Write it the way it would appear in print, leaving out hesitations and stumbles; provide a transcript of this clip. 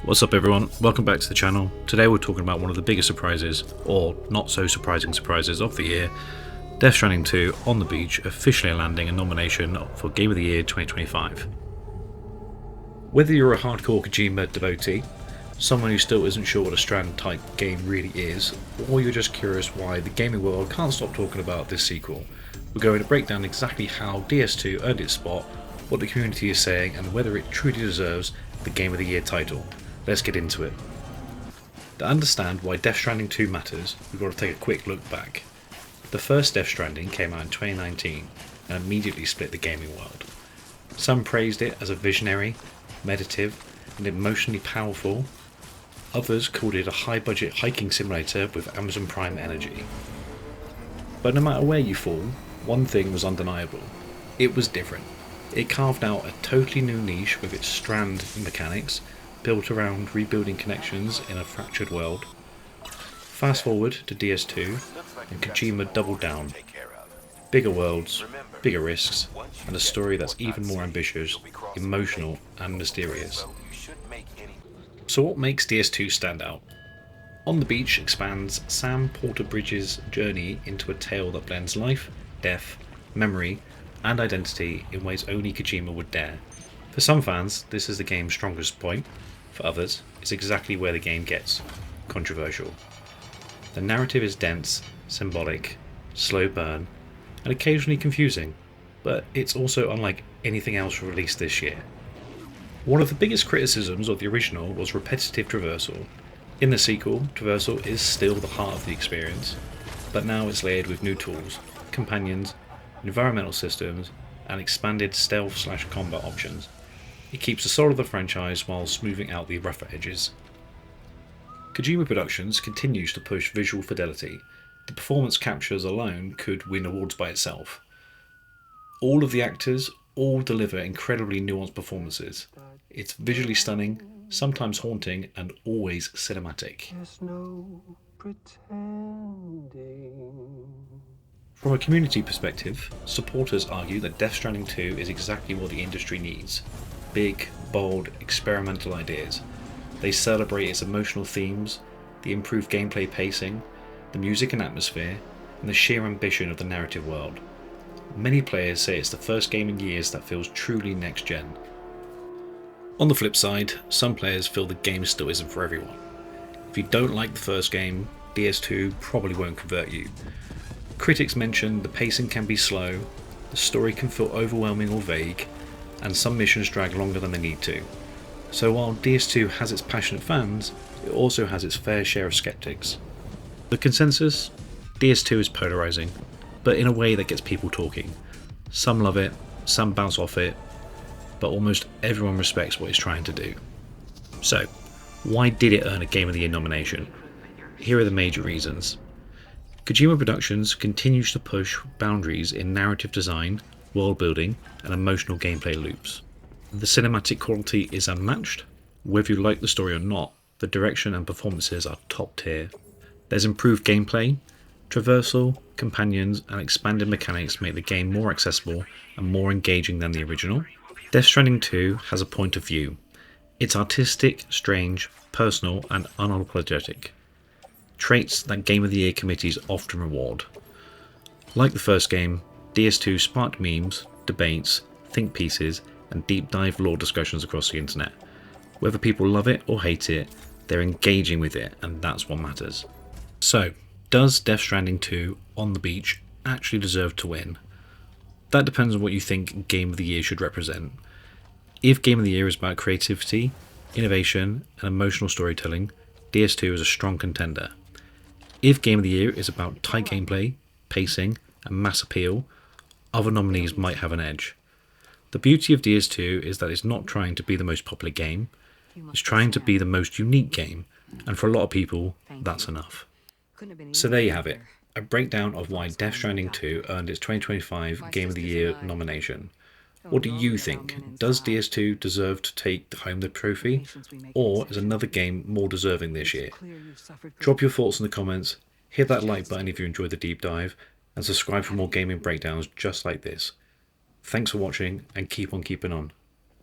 What's up everyone, welcome back to the channel. Today we're talking about one of the biggest surprises, or not so surprising surprises of the year, Death Stranding 2 on the beach officially landing a nomination for Game of the Year 2025. Whether you're a hardcore Kojima devotee, someone who still isn't sure what a Strand type game really is, or you're just curious why the gaming world can't stop talking about this sequel, we're going to break down exactly how DS2 earned its spot, what the community is saying, and whether it truly deserves the Game of the Year title. Let's get into it. To understand why Death Stranding 2 matters, we've got to take a quick look back. The first Death Stranding came out in 2019 and immediately split the gaming world. Some praised it as a visionary, meditative, and emotionally powerful. Others called it a high-budget hiking simulator with Amazon Prime energy. But no matter where you fall, one thing was undeniable. It was different. It carved out a totally new niche with its Strand mechanics, built around rebuilding connections in a fractured world. Fast forward to DS2, and Kojima doubled down. Bigger worlds, bigger risks, and a story that's even more ambitious, emotional, and mysterious. So what makes DS2 stand out? On the Beach expands Sam Porter-Bridges' journey into a tale that blends life, death, memory, and identity in ways only Kojima would dare. For some fans, this is the game's strongest point. For others, it's exactly where the game gets controversial. The narrative is dense, symbolic, slow burn, and occasionally confusing, but it's also unlike anything else released this year. One of the biggest criticisms of the original was repetitive traversal. In the sequel, traversal is still the heart of the experience, but now it's layered with new tools, companions, environmental systems, and expanded stealth/combat options. It keeps the soul of the franchise while smoothing out the rougher edges. Kojima Productions continues to push visual fidelity. The performance captures alone could win awards by itself. All of the actors all deliver incredibly nuanced performances. It's visually stunning, sometimes haunting, and always cinematic. From a community perspective, supporters argue that Death Stranding 2 is exactly what the industry needs. Big, bold, experimental ideas. They celebrate its emotional themes, the improved gameplay pacing, the music and atmosphere, and the sheer ambition of the narrative world. Many players say it's the first game in years that feels truly next-gen. On the flip side, some players feel the game still isn't for everyone. If you don't like the first game, DS2 probably won't convert you. Critics mention the pacing can be slow, the story can feel overwhelming or vague, and some missions drag longer than they need to. So while DS2 has its passionate fans, it also has its fair share of skeptics. The consensus? DS2 is polarising, but in a way that gets people talking. Some love it, some bounce off it, but almost everyone respects what it's trying to do. So, why did it earn a Game of the Year nomination? Here are the major reasons. Kojima Productions continues to push boundaries in narrative design, world building, and emotional gameplay loops. The cinematic quality is unmatched. Whether you like the story or not, the direction and performances are top tier. There's improved gameplay, traversal, companions, and expanded mechanics make the game more accessible and more engaging than the original. Death Stranding 2 has a point of view. It's artistic, strange, personal, and unapologetic. Traits that Game of the Year committees often reward. Like the first game, DS2 sparked memes, debates, think pieces, and deep dive lore discussions across the internet. Whether people love it or hate it, they're engaging with it, and that's what matters. So, does Death Stranding 2 on the beach actually deserve to win? That depends on what you think Game of the Year should represent. If Game of the Year is about creativity, innovation, and emotional storytelling, DS2 is a strong contender. If Game of the Year is about tight gameplay, pacing, and mass appeal, other nominees might have an edge. The beauty of DS2 is that it's not trying to be the most popular game, it's trying to be the most unique game, and for a lot of people, that's enough. So there you have it, a breakdown of why Death Stranding 2 earned its 2025 Game of the Year nomination. What do you think? Does DS2 deserve to take home the trophy, or is another game more deserving this year? Drop your thoughts in the comments, hit that like button if you enjoyed the deep dive, and subscribe for more gaming breakdowns just like this. Thanks for watching, and keep on keeping on.